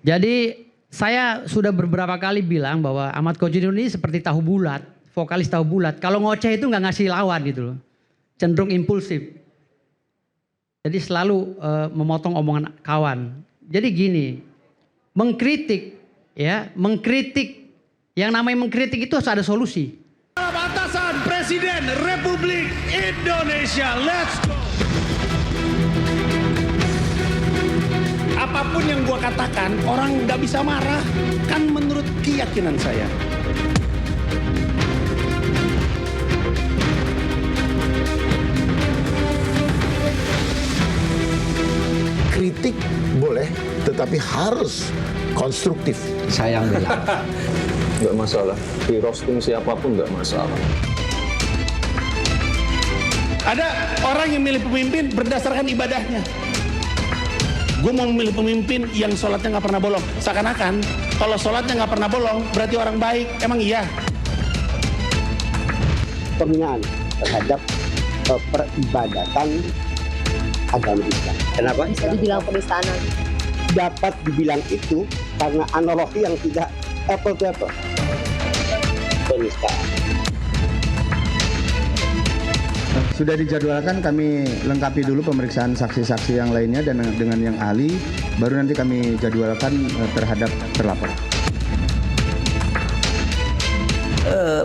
Jadi saya sudah beberapa kali bilang bahwa Ahmad Kojunur ini seperti tahu bulat, vokalis tahu bulat. Kalau ngoceh itu nggak ngasih lawan gitu loh, cenderung impulsif. Jadi selalu memotong omongan kawan. Jadi gini, mengkritik, ya, mengkritik. Yang namanya mengkritik itu harus ada solusi. Atasan Presiden Republik Indonesia, let's go. Apapun yang gua katakan, orang nggak bisa marah, kan menurut keyakinan saya. Kritik boleh, tetapi harus konstruktif. Saya yang bilang. Nggak masalah, di roasting siapapun nggak masalah. Ada orang yang milih pemimpin berdasarkan ibadahnya. Gue mau memilih pemimpin yang sholatnya nggak pernah bolong. Seakan-akan kalau sholatnya nggak pernah bolong berarti orang baik. Emang iya? Penghinaan terhadap peribadatan agama Islam. Kenapa? Bisa dibilang penistaan. Dapat dibilang itu karena analogi yang tidak apple to apple. Penistaan. Sudah dijadwalkan, kami lengkapi dulu pemeriksaan saksi-saksi yang lainnya dan dengan yang ahli, baru nanti kami jadwalkan terhadap terlapor.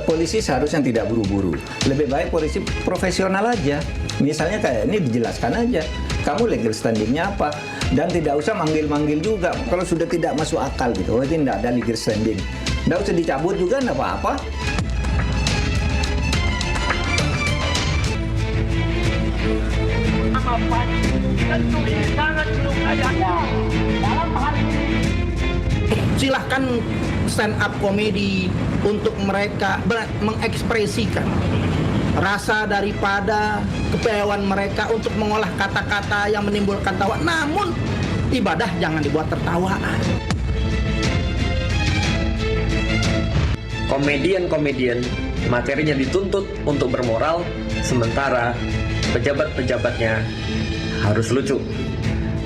Polisi seharusnya tidak buru-buru. Lebih baik polisi profesional aja. Misalnya kayak ini dijelaskan aja, kamu legal standingnya apa, dan tidak usah manggil-manggil juga. Kalau sudah tidak masuk akal gitu, itu tidak ada legal standing. Tidak usah dicabut juga, tidak apa-apa. Silahkan stand up komedi untuk mereka mengekspresikan rasa daripada kepewan mereka untuk mengolah kata-kata yang menimbulkan tawa. Namun ibadah jangan dibuat tertawaan. Komedian-komedian materinya dituntut untuk bermoral, sementara pejabat-pejabatnya harus lucu.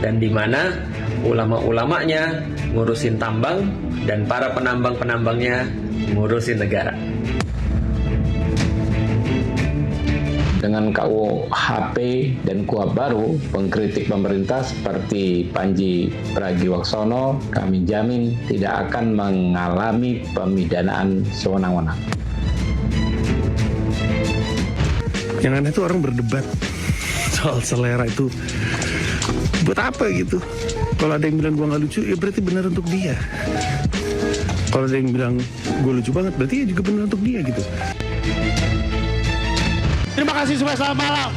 Dan di mana ulama-ulamanya ngurusin tambang dan para penambang-penambangnya ngurusin negara. Dengan KUHP dan KUHP baru, pengkritik pemerintah seperti Panji Pragiwaksono, kami jamin tidak akan mengalami pemidanaan sewenang-wenang. Yang aneh itu orang berdebat soal selera itu buat apa gitu. Kalau ada yang bilang gua nggak lucu, ya berarti benar untuk dia. Kalau ada yang bilang gua lucu banget, berarti ya juga benar untuk dia gitu. Terima kasih semua, selamat malam.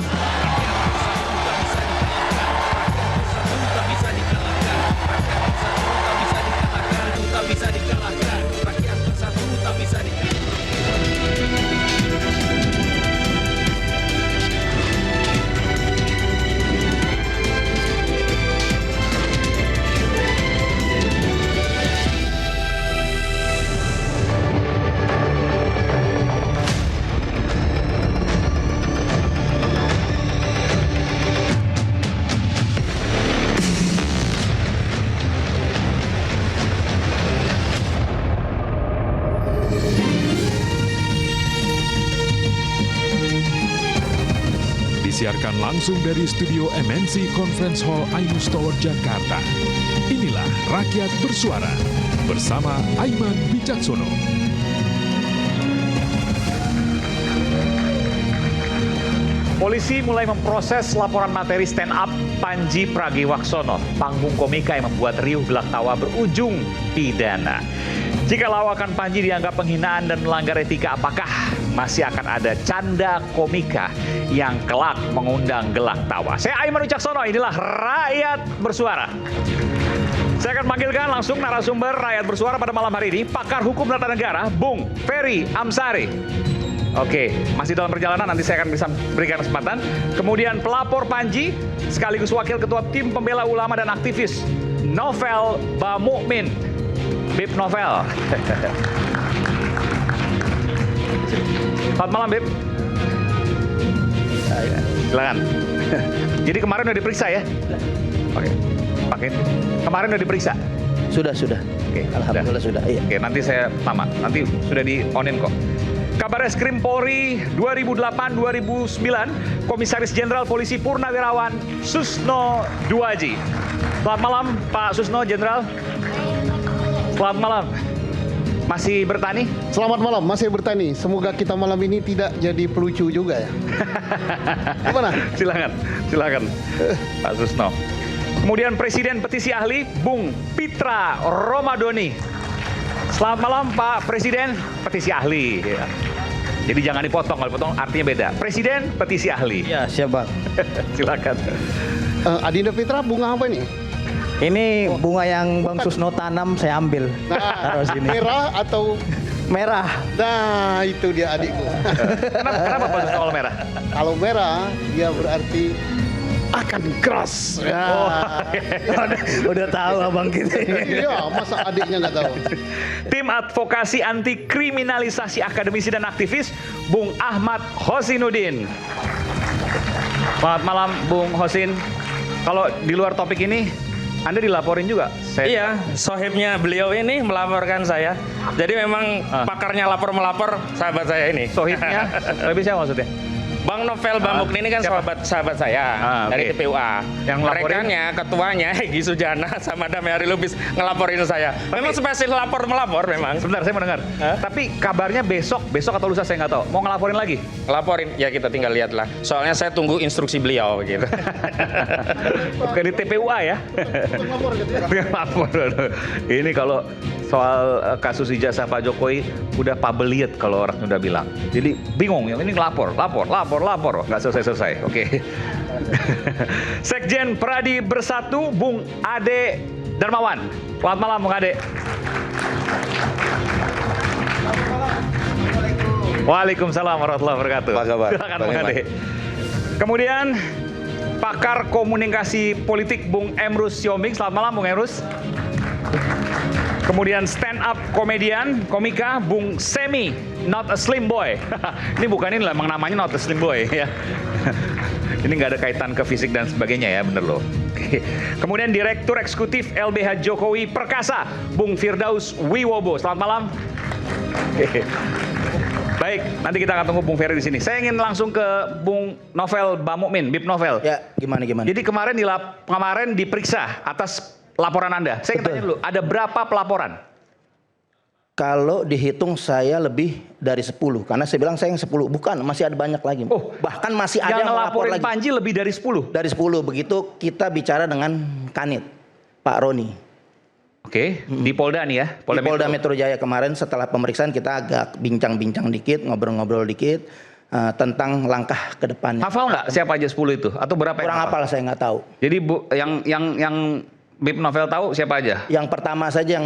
Disiarkan langsung dari studio MNC Conference Hall Ainus Tower, Jakarta. Inilah Rakyat Bersuara bersama Aiman Wicaksono. Polisi mulai memproses laporan materi stand up Panji Pragiwaksono, panggung komika yang membuat riuh gelak tawa berujung pidana. Jika lawakan Panji dianggap penghinaan dan melanggar etika, apakah masih akan ada canda komika yang kelak mengundang gelak tawa? Saya Aiman Wicaksono, inilah Rakyat Bersuara. Saya akan panggilkan langsung narasumber Rakyat Bersuara pada malam hari ini, pakar hukum tata negara, Bung Ferry Amsari. Oke, masih dalam perjalanan, nanti saya akan bisa berikan kesempatan. Kemudian pelapor Panji, sekaligus wakil ketua tim pembela ulama dan aktivis, Novel Bamukmin. Bib Novel. Selamat malam, Bib. Silakan. Jadi kemarin udah diperiksa ya? Oke. Kemarin udah diperiksa? Sudah. Oke, Alhamdulillah sudah. Iya. Oke, nanti saya tama. Nanti sudah di-onin kok. Kabar Reskrim Polri 2008-2009, Komisaris Jenderal Polisi Purnawirawan Susno Duaji. Selamat malam, Pak Susno, Jenderal. Selamat malam. Masih bertani? Selamat malam, masih bertani. Semoga kita malam ini tidak jadi pelucu juga ya. Gimana? Silakan, Pak Susno. Kemudian Presiden Petisi Ahli, Bung Pitra Romadoni. Selamat malam, Pak Presiden Petisi Ahli. Ya. Jadi jangan dipotong, kalau dipotong artinya beda. Presiden Petisi Ahli. Ya, siap Bang. Silakan. Adinda Pitra, bunga apa nih? Ini bunga yang Bang Susno tanam saya ambil. Nah, merah atau merah? Nah, itu dia adikku. Kenapa Pak Susno kalau merah? Kalau merah, dia berarti akan keras. Ya. Udah tahu abang kita. Iya, masa adiknya nggak tahu. Tim Advokasi Anti Kriminalisasi Akademisi dan Aktivis, Bung Ahmad Hosinuddin. Selamat malam, Bung Hosin. Kalau di luar topik ini, Anda dilaporin juga? Iya, sohibnya beliau ini melaporkan saya. Jadi memang pakarnya lapor-melapor sahabat saya ini. Sohibnya? Lebih siapa maksudnya? Bang Novel Bamukni ini kan sahabat saya dari TPUA. Yang ngelaporin? Rekannya, ketuanya Egy Sujana sama Damyari Lubis ngelaporin saya. Memang spesial lapor-melapor memang. Sebentar, saya mau dengar. Tapi kabarnya besok atau lusa saya nggak tahu. Mau ngelaporin lagi? Laporin, ya kita tinggal lihat lah. Soalnya saya tunggu instruksi beliau gitu. Bukan di TPUA ya? Lapor. Ini kalau soal kasus ijazah Pak Jokowi udah pabeliet kalau orang udah bilang. Jadi bingung, yang ini lapor. Nggak selesai. Oke. Sekjen Pradi Bersatu, Bung Ade Darmawan. Selamat malam, Bung Ade. Waalaikumsalam warahmatullahi wabarakatuh. Apa kabar? Silakan, Bung Ade. Kemudian pakar komunikasi politik Bung Emrus Siombing. Selamat malam, Bung Emrus. Kemudian stand up komika Bung Semi, not a slim boy. Ini bukan ini lah, emang namanya not a slim boy ya. Ini nggak ada kaitan ke fisik dan sebagainya ya, bener loh. Kemudian Direktur Eksekutif LBH Jokowi Perkasa, Bung Firdaus Wiwobo. Selamat malam. Baik, nanti kita akan tunggu Bung Ferry di sini. Saya ingin langsung ke Bung Novel Bamukmin, Bib Novel. Ya, gimana? Jadi kemarin diperiksa atas laporan Anda. Saya ingin tanya dulu, ada berapa pelaporan? Kalau dihitung saya lebih dari 10. Karena saya bilang saya yang 10. Bukan, masih ada banyak lagi. Bahkan masih ada yang melapor lagi. Panji lebih dari 10? Dari 10. Begitu kita bicara dengan Kanit, Pak Roni. Oke, di Polda nih ya? Polda Metro Jaya kemarin setelah pemeriksaan kita agak bincang-bincang dikit, ngobrol-ngobrol dikit tentang langkah ke depannya. Hafal nggak siapa aja 10 itu? Atau berapa kurang yang hafal? Saya nggak tahu. Jadi yang Bib Novel tahu siapa aja? Yang pertama saja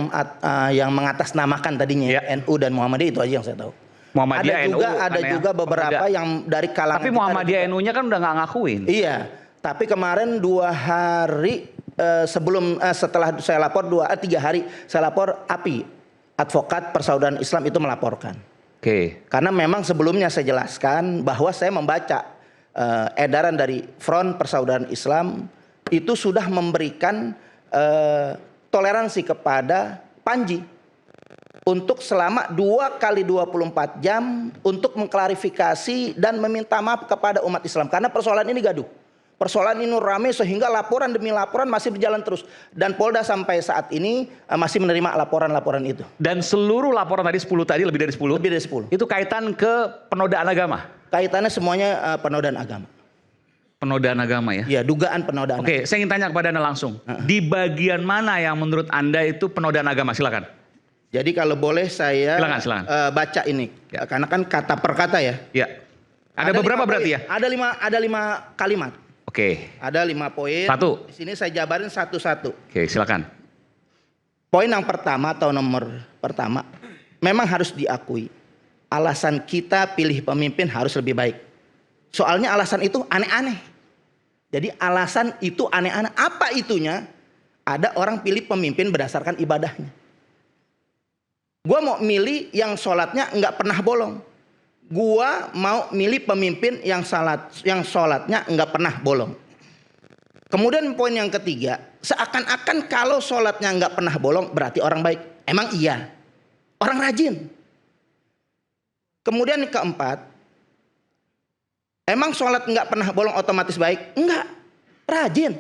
yang mengatasnamakan tadinya NU dan Muhammadiyah, itu aja yang saya tahu. Muhammadiyah, ada juga beberapa yang dari kalangan. Tapi Muhammadiyah NU-nya kan udah nggak ngakuin. Iya, tapi kemarin 2 hari setelah saya lapor 3 hari saya lapor API, Advokat Persaudaraan Islam itu melaporkan. Oke. Karena memang sebelumnya saya jelaskan bahwa saya membaca edaran dari Front Persaudaraan Islam itu sudah memberikan toleransi kepada Panji untuk selama 2 kali 24 jam untuk mengklarifikasi dan meminta maaf kepada umat Islam karena persoalan ini gaduh. Persoalan ini ramai sehingga laporan demi laporan masih berjalan terus dan Polda sampai saat ini masih menerima laporan-laporan itu. Dan seluruh laporan tadi 10 tadi lebih dari 10? Lebih dari 10. Itu kaitan ke penodaan agama? Kaitannya semuanya penodaan agama. Penodaan agama ya? Iya, dugaan penodaan. Oke, saya ingin tanya kepada Anda langsung. Di bagian mana yang menurut Anda itu penodaan agama? Silakan. Jadi kalau boleh saya silakan. Baca ini. Ya. Karena kan kata per kata ya. Iya. Ada beberapa berarti ya? Ada 5 kalimat. Oke. Ada 5 poin. 1. Di sini saya jabarin satu-satu. Oke, silakan. Poin yang pertama atau nomor pertama, memang harus diakui alasan kita pilih pemimpin harus lebih baik. Soalnya alasan itu aneh-aneh. Jadi alasan itu aneh-aneh. Apa itunya? Ada orang pilih pemimpin berdasarkan ibadahnya. Gua mau milih yang sholatnya nggak pernah bolong. Gua mau milih pemimpin yang sholatnya nggak pernah bolong. Kemudian poin yang ketiga, seakan-akan kalau sholatnya nggak pernah bolong berarti orang baik. Emang iya, orang rajin. Kemudian yang keempat, emang sholat nggak pernah bolong otomatis baik? Enggak, rajin.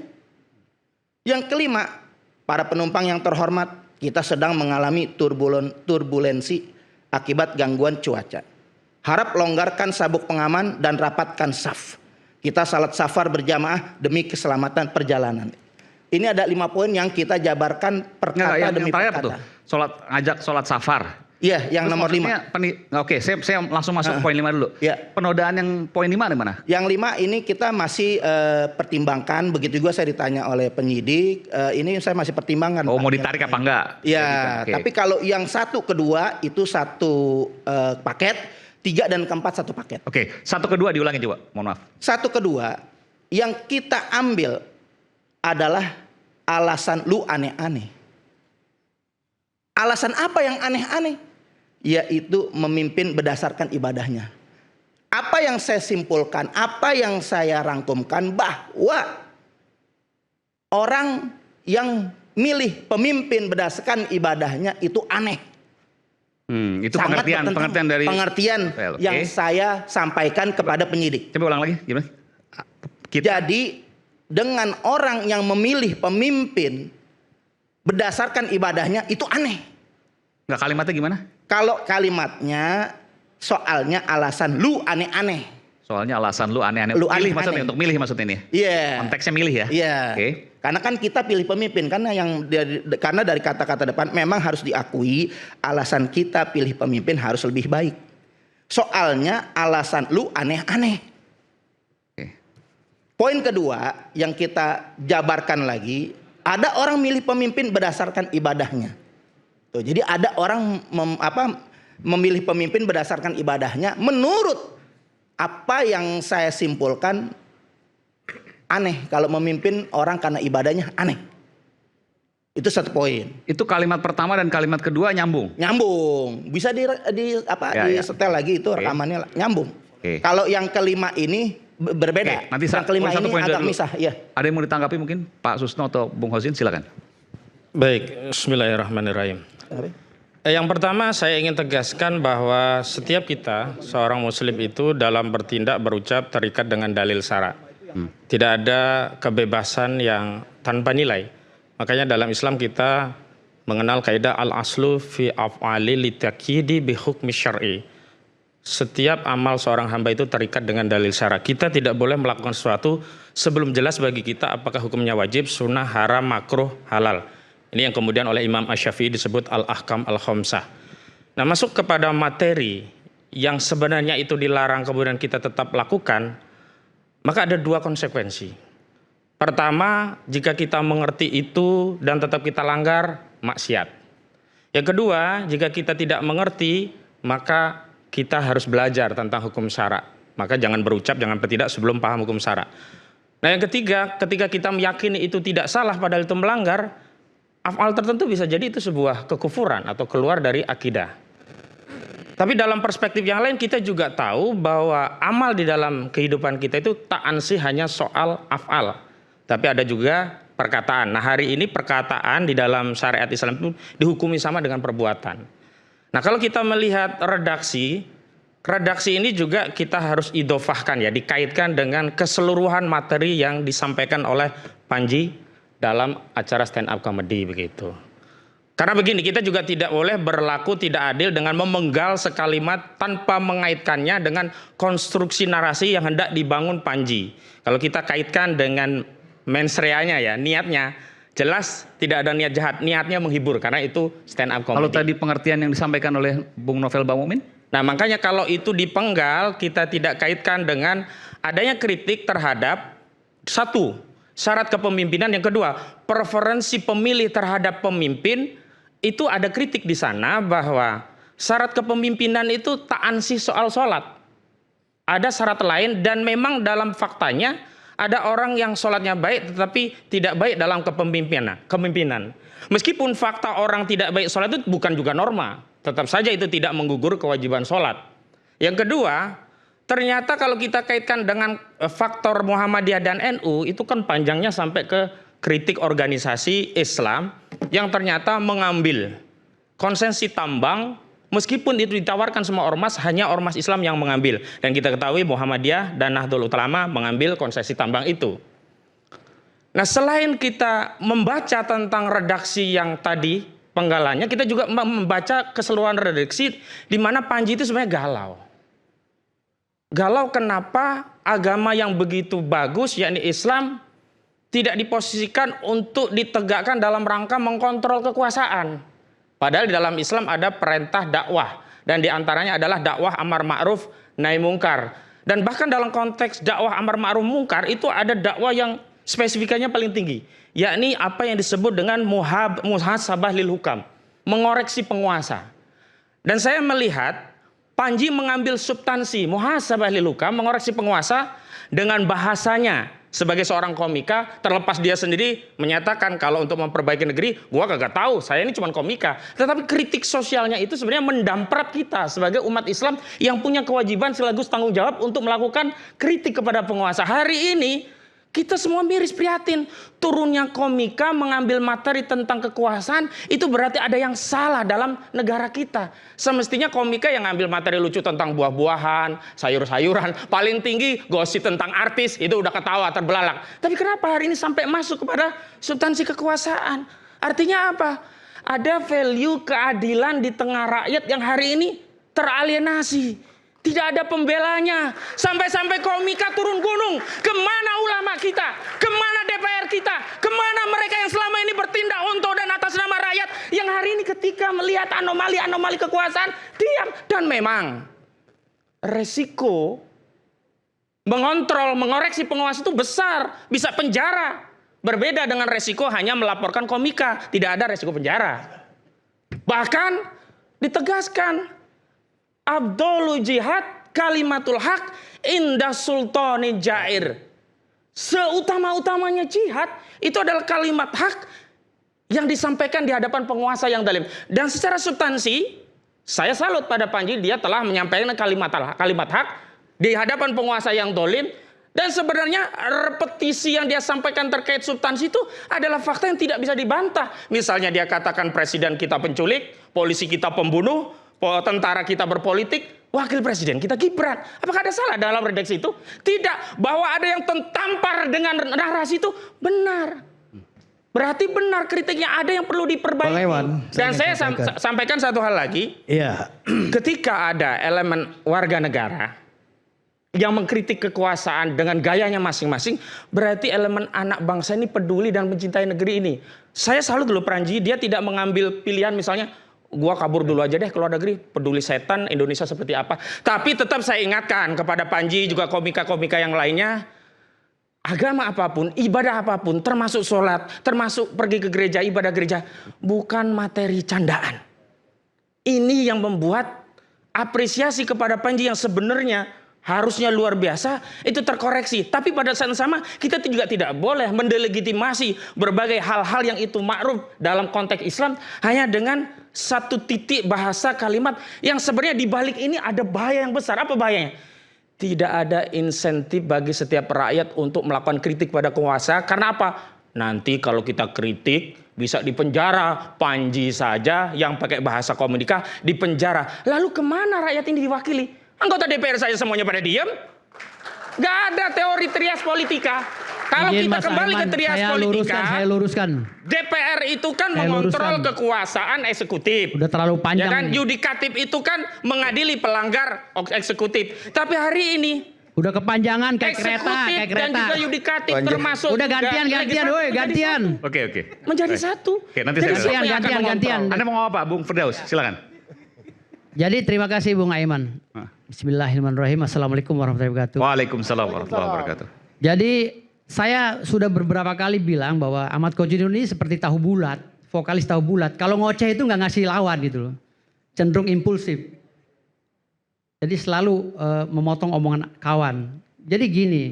Yang kelima, para penumpang yang terhormat, kita sedang mengalami turbulensi akibat gangguan cuaca. Harap longgarkan sabuk pengaman dan rapatkan saf. Kita salat safar berjamaah demi keselamatan perjalanan. Ini ada 5 poin yang kita jabarkan per kata demi per kata. Ngajak sholat safar. Iya, yang nomor 5. Oke, saya langsung masuk ke poin 5 dulu. Ya. Penodaan yang poin 5 di mana? Yang 5 ini kita masih pertimbangkan. Begitu juga saya ditanya oleh penyidik. Ini saya masih pertimbangkan. Oh, mau ditarik apa enggak? Ya, Oke. tapi kalau yang 1 ke 2 itu satu paket, 3 dan keempat satu paket. Oke, 1 ke 2 diulangi coba. Mohon maaf. 1 ke 2 yang kita ambil adalah alasan lu aneh-aneh. Alasan apa yang aneh-aneh? Yaitu memimpin berdasarkan ibadahnya. Apa yang saya simpulkan, apa yang saya rangkumkan, bahwa orang yang milih pemimpin berdasarkan ibadahnya itu aneh. Itu Sangat pengertian dari pengertian Oke. yang saya sampaikan kepada penyidik. Coba ulang lagi, gimana? Jadi dengan orang yang memilih pemimpin berdasarkan ibadahnya itu aneh. Enggak, kalimatnya gimana? Kalau kalimatnya soalnya alasan lu aneh-aneh. Soalnya alasan lu aneh-aneh. Lu Milih aneh-aneh. maksudnya, untuk milih maksudnya ini. Iya. Konteksnya milih ya. Iya. Oke. Karena kan kita pilih pemimpin, karena dari kata-kata depan memang harus diakui alasan kita pilih pemimpin harus lebih baik. Soalnya alasan lu aneh-aneh. Poin kedua yang kita jabarkan lagi, ada orang milih pemimpin berdasarkan ibadahnya. Tuh, jadi ada orang memilih pemimpin berdasarkan ibadahnya menurut apa yang saya simpulkan aneh. Kalau memimpin orang karena ibadahnya aneh. Itu 1 poin. Itu kalimat pertama dan kalimat kedua nyambung. Nyambung. Bisa disetel lagi itu rekamannya nyambung. Kalau yang kelima ini berbeda. Nanti yang kelima ini poin agak dulu. misah. Ya. Ada yang mau ditanggapi mungkin Pak Susno atau Bung Hosin, silakan. Baik, bismillahirrahmanirrahim. Yang pertama saya ingin tegaskan bahwa setiap kita seorang muslim itu dalam bertindak berucap terikat dengan dalil syara. Tidak ada kebebasan yang tanpa nilai. Makanya dalam Islam kita mengenal kaidah al-aslu fi af'ali litakidi bi hukmi syar'i. Setiap amal seorang hamba itu terikat dengan dalil syara. Kita tidak boleh melakukan sesuatu sebelum jelas bagi kita apakah hukumnya wajib, sunnah, haram, makruh, halal. Ini yang kemudian oleh Imam Asy-Syafi'i disebut al-ahkam al-khamsah. Nah, masuk kepada materi yang sebenarnya itu dilarang kemudian kita tetap lakukan, maka ada 2 konsekuensi. Pertama, jika kita mengerti itu dan tetap kita langgar, maksiat. Yang kedua, jika kita tidak mengerti, maka kita harus belajar tentang hukum syara. Maka jangan berucap, jangan bertindak sebelum paham hukum syara. Nah, yang ketiga, ketika kita meyakini itu tidak salah padahal itu melanggar, af'al tertentu bisa jadi itu sebuah kekufuran atau keluar dari akidah. Tapi dalam perspektif yang lain kita juga tahu bahwa amal di dalam kehidupan kita itu tak ansih hanya soal af'al. Tapi ada juga perkataan. Nah, hari ini perkataan di dalam syariat Islam itu dihukumi sama dengan perbuatan. Nah, kalau kita melihat redaksi ini juga kita harus idofahkan ya, dikaitkan dengan keseluruhan materi yang disampaikan oleh Panji dalam acara stand up comedy begitu. Karena begini, kita juga tidak boleh berlaku tidak adil dengan memenggal sekalimat tanpa mengaitkannya dengan konstruksi narasi yang hendak dibangun Panji. Kalau kita kaitkan dengan mens rea-nya ya, niatnya jelas tidak ada niat jahat, niatnya menghibur karena itu stand up comedy. Kalau tadi pengertian yang disampaikan oleh Bung Novel Bamumin? Nah, makanya kalau itu dipenggal, kita tidak kaitkan dengan adanya kritik terhadap satu, syarat kepemimpinan. Yang kedua, preferensi pemilih terhadap pemimpin, itu ada kritik di sana bahwa syarat kepemimpinan itu tak ansih soal sholat. Ada syarat lain dan memang dalam faktanya ada orang yang sholatnya baik tetapi tidak baik dalam kepemimpinan. Meskipun fakta orang tidak baik sholat itu bukan juga norma, tetap saja itu tidak menggugur kewajiban sholat. Yang kedua, ternyata kalau kita kaitkan dengan faktor Muhammadiyah dan NU, itu kan panjangnya sampai ke kritik organisasi Islam yang ternyata mengambil konsesi tambang, meskipun itu ditawarkan semua ormas, hanya ormas Islam yang mengambil. Dan kita ketahui Muhammadiyah dan Nahdlatul Ulama mengambil konsesi tambang itu. Nah, selain kita membaca tentang redaksi yang tadi penggalannya, kita juga membaca keseluruhan redaksi di mana Panji itu sebenarnya galau. Galau kenapa agama yang begitu bagus, yakni Islam, tidak diposisikan untuk ditegakkan dalam rangka mengkontrol kekuasaan. Padahal di dalam Islam ada perintah dakwah. Dan diantaranya adalah dakwah amar ma'ruf nahi mungkar. Dan bahkan dalam konteks dakwah amar ma'ruf mungkar itu ada dakwah yang spesifikasinya paling tinggi. Yakni apa yang disebut dengan muhasabah lil hukam. Mengoreksi penguasa. Dan saya melihat Panji mengambil substansi muhasabah lil hukam, mengoreksi penguasa dengan bahasanya sebagai seorang komika, terlepas dia sendiri menyatakan kalau untuk memperbaiki negeri, gua kagak tahu, saya ini cuma komika. Tetapi kritik sosialnya itu sebenarnya mendamprat kita sebagai umat Islam yang punya kewajiban sekaligus tanggung jawab untuk melakukan kritik kepada penguasa. Hari ini kita semua miris prihatin. Turunnya komika mengambil materi tentang kekuasaan, itu berarti ada yang salah dalam negara kita. Semestinya komika yang ngambil materi lucu tentang buah-buahan, sayur-sayuran, paling tinggi gosip tentang artis, itu udah ketawa terbelalak. Tapi kenapa hari ini sampai masuk kepada substansi kekuasaan? Artinya apa? Ada value keadilan di tengah rakyat yang hari ini teralienasi. Tidak ada pembelanya. Sampai-sampai komika turun gunung. Kemana ulama kita? Kemana DPR kita? Kemana mereka yang selama ini bertindak untuk dan atas nama rakyat? Yang hari ini ketika melihat anomali-anomali kekuasaan, diam. Dan memang resiko mengontrol, mengoreksi penguasa itu besar. Bisa penjara. Berbeda dengan resiko hanya melaporkan komika. Tidak ada resiko penjara. Bahkan ditegaskan, Abdul jihad kalimatul haq indah sultanin jair. Seutama-utamanya jihad itu adalah kalimat hak yang disampaikan di hadapan penguasa yang zalim. Dan secara substansi, saya salut pada Panji, dia telah menyampaikan kalimat hak di hadapan penguasa yang zalim. Dan sebenarnya repetisi yang dia sampaikan terkait substansi itu adalah fakta yang tidak bisa dibantah. Misalnya dia katakan presiden kita penculik, polisi kita pembunuh, tentara kita berpolitik, wakil presiden kita Gibran. Apakah ada salah dalam redaksi itu? Tidak. Bahwa ada yang tertampar dengan narasi itu benar. Berarti benar kritiknya, ada yang perlu diperbaiki. Dan saya sampaikan satu hal lagi. Iya. Ketika ada elemen warga negara yang mengkritik kekuasaan dengan gayanya masing-masing, berarti elemen anak bangsa ini peduli dan mencintai negeri ini. Saya salut dulu Panji, dia tidak mengambil pilihan misalnya, gua kabur dulu aja deh ke luar negeri, peduli setan Indonesia seperti apa. Tapi tetap saya ingatkan kepada Panji, juga komika-komika yang lainnya, agama apapun, ibadah apapun, termasuk sholat, termasuk pergi ke gereja, ibadah gereja, bukan materi candaan. Ini yang membuat apresiasi kepada Panji yang sebenarnya harusnya luar biasa, itu terkoreksi. Tapi pada saat yang sama, kita juga tidak boleh mendelegitimasi berbagai hal-hal yang itu ma'ruf dalam konteks Islam hanya dengan satu titik bahasa kalimat yang sebenarnya di balik ini ada bahaya yang besar. Apa bahayanya? Tidak ada insentif bagi setiap rakyat untuk melakukan kritik pada penguasa. Karena apa? Nanti kalau kita kritik bisa dipenjara. Panji saja yang pakai bahasa komunika dipenjara. Lalu kemana rakyat ini diwakili? Anggota DPR saja semuanya pada diam. Gak ada teori trias politika. Kalau kita kembali ke trias politika, saya luruskan. DPR itu kan mengontrol kekuasaan eksekutif. Udah terlalu panjang. Ya kan? Yudikatif itu kan mengadili pelanggar eksekutif. Tapi hari ini udah kepanjangan kayak kereta, dan juga yudikatif termasuk. Udah gantian. Oke. Menjadi satu. Oke, nanti saya gantian. Anda mau ngomong apa, Bung Firdaus? Silakan. Jadi terima kasih Bung Aiman. Bismillahirrahmanirrahim. Assalamualaikum warahmatullahi wabarakatuh. Waalaikumsalam warahmatullahi wabarakatuh. Jadi saya sudah beberapa kali bilang bahwa Ahmad Khojinuddin ini seperti tahu bulat, vokalis tahu bulat. Kalau ngoceh itu nggak ngasih lawan gitu loh. Cenderung impulsif. Jadi selalu memotong omongan kawan. Jadi gini,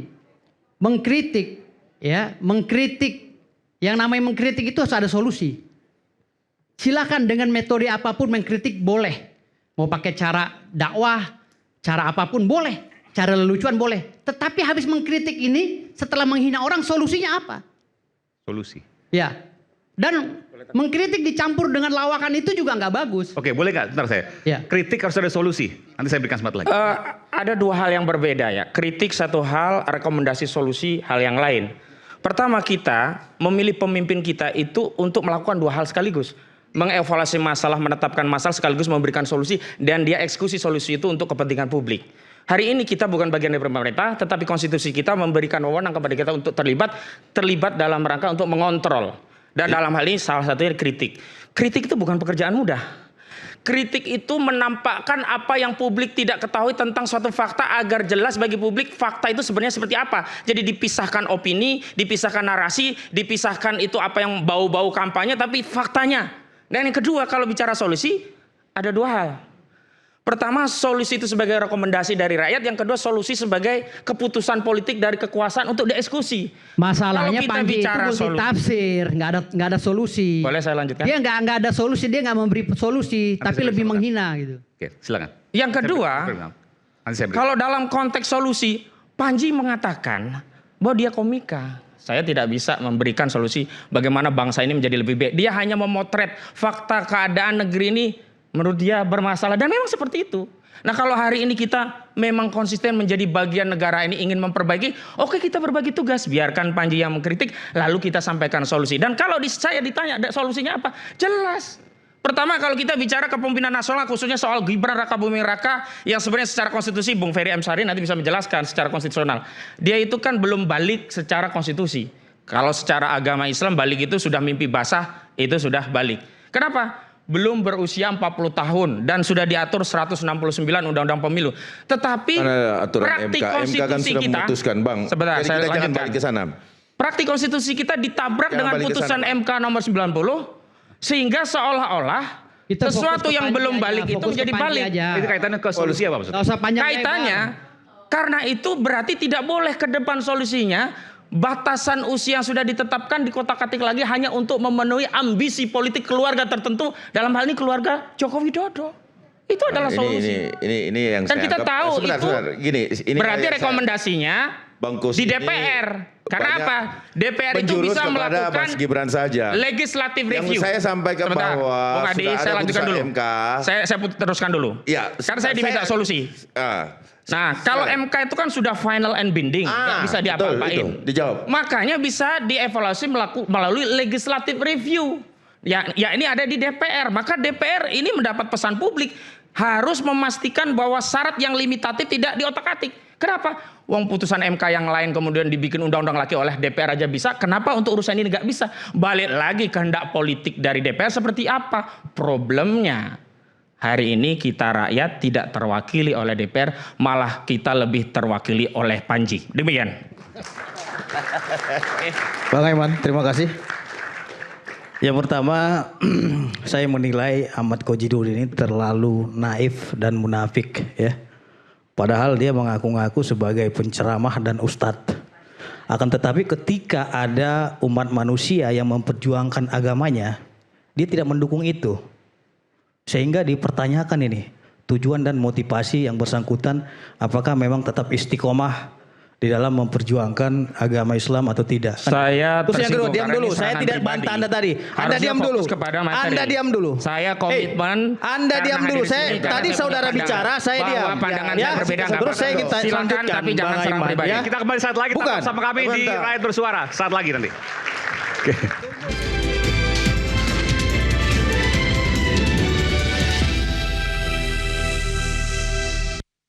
mengkritik yang namanya mengkritik itu harus ada solusi. Silakan dengan metode apapun mengkritik boleh. Mau pakai cara dakwah, cara apapun boleh. cara lelucuan boleh. Tetapi habis mengkritik ini, setelah menghina orang, solusinya apa? Solusi. Ya. Dan mengkritik dicampur dengan lawakan itu juga nggak bagus. Oke, boleh nggak? Bentar saya. Ya. Kritik harus ada solusi. Nanti saya berikan kesempatan lagi. Ada dua hal yang berbeda ya. Kritik satu hal, rekomendasi solusi hal yang lain. Pertama, kita memilih pemimpin kita itu untuk melakukan dua hal sekaligus. Mengevaluasi masalah, menetapkan masalah, sekaligus memberikan solusi. Dan dia eksekusi solusi itu untuk kepentingan publik. Hari ini kita bukan bagian dari pemerintah, tetapi konstitusi kita memberikan wewenang kepada kita untuk terlibat dalam rangka untuk mengontrol. Dan dalam hal ini salah satunya kritik. Kritik itu bukan pekerjaan mudah. Kritik itu menampakkan apa yang publik tidak ketahui tentang suatu fakta agar jelas bagi publik fakta itu sebenarnya seperti apa. Jadi dipisahkan opini, dipisahkan narasi, dipisahkan itu apa yang bau-bau kampanye, tapi faktanya. Dan yang kedua, kalau bicara solusi, ada dua hal. Pertama, solusi itu sebagai rekomendasi dari rakyat. Yang kedua, solusi sebagai keputusan politik dari kekuasaan untuk dieksekusi. Masalahnya Kalau kita Panji itu bicara multitafsir, nggak ada solusi. Boleh saya lanjutkan? Dia nggak ada solusi, dia nggak memberi solusi, tapi lebih menghina gitu. Oke, silakan. Yang kedua, kalau dalam konteks solusi, Panji mengatakan bahwa dia komika. Saya tidak bisa memberikan solusi bagaimana bangsa ini menjadi lebih baik. Dia hanya memotret fakta keadaan negeri ini menurut dia bermasalah, dan memang seperti itu. Nah, kalau hari ini kita memang konsisten menjadi bagian negara ini ingin memperbaiki, oke, kita berbagi tugas, biarkan Panji yang mengkritik, lalu kita sampaikan solusi. Dan kalau saya ditanya solusinya apa? Jelas. Pertama, kalau kita bicara kepemimpinan nasional, khususnya soal Gibran Raka Buming Raka, yang sebenarnya secara konstitusi, Bung Ferry M. Sari nanti bisa menjelaskan secara konstitusional. Dia itu kan belum balik secara konstitusi. Kalau secara agama Islam, balik itu sudah mimpi basah, itu sudah balik. Kenapa? Belum berusia 40 tahun dan sudah diatur 169 Undang-Undang Pemilu. Tetapi praktik konstitusi sudah kita, memutuskan, Bang. sebentar, Jadi saya kita jangan lanjutkan. balik ke sana. Praktik konstitusi kita ditabrak Jangan dengan balik ke putusan sana, MK nomor 90, sehingga seolah-olah Kita sesuatu fokus ke yang Panji belum aja, balik itu fokus ke menjadi Panji balik. aja. Itu kaitannya ke solusi apa maksudnya? Nggak usah panjang Kaitannya, karena itu berarti tidak boleh ke depan solusinya batasan usia yang sudah ditetapkan di kotak-katik lagi hanya untuk memenuhi ambisi politik keluarga tertentu, dalam hal ini keluarga Joko Widodo. Itu adalah solusi. Ini yang Dan saya kita anggap, tahu sebentar, itu sebentar. Gini, ini berarti saya- rekomendasinya Bangkus di ini DPR. Karena banyak apa? DPR itu menjurus bisa kepada melakukan Mas Gibran saja. legislative review. Yang saya sampaikan Sebentar, bahwa Bung Adi, sudah saya ada lanjutkan putusan dulu. MK. Saya teruskan dulu. Ya, Karena saya diminta solusi. Nah, kalau MK itu kan sudah final and binding, nggak bisa diapa-apain. Itu, dijawab. Makanya bisa dievaluasi melalui legislative review. Ya ini ada di DPR. Maka DPR ini mendapat pesan publik harus memastikan bahwa syarat yang limitatif tidak diotak-atik. Kenapa? Wong putusan MK yang lain kemudian dibikin undang-undang lagi oleh DPR aja bisa. Kenapa untuk urusan ini nggak bisa? Balik lagi kehendak politik dari DPR seperti apa? Problemnya hari ini kita rakyat tidak terwakili oleh DPR, malah kita lebih terwakili oleh Panji. Demikian. Bang Aiman, terima kasih. Yang pertama, saya menilai Ahmad Khojidoul ini terlalu naif dan munafik, ya. Padahal dia mengaku-ngaku sebagai penceramah dan ustadz. Akan tetapi ketika ada umat manusia yang memperjuangkan agamanya, dia tidak mendukung itu. Sehingga dipertanyakan ini, tujuan dan motivasi yang bersangkutan apakah memang tetap istiqomah di dalam memperjuangkan agama Islam atau tidak. Saya Terus yang kedua, tersinggung diam karena dulu. ini Saya serangan tidak pribadi. bantah Anda tadi. Anda Harusnya diam dulu. fokus kepada materi. Anda diam dulu. Saya komitmen. Anda diam karena dulu. hadir di Saya sini karena tadi saya saudara punya bicara, pandangan. saya diam. Bahwa pandangan Ya, saya berbeda nggak terus saya apa-apa. kita Silakan, lanjutkan, tapi jangan Bang serang Aiman, pribadi. ya. Kita kembali saat lagi, tetap Bukan. bersama kami di Sebentar. Rakyat Bersuara. Saat lagi nanti. Oke.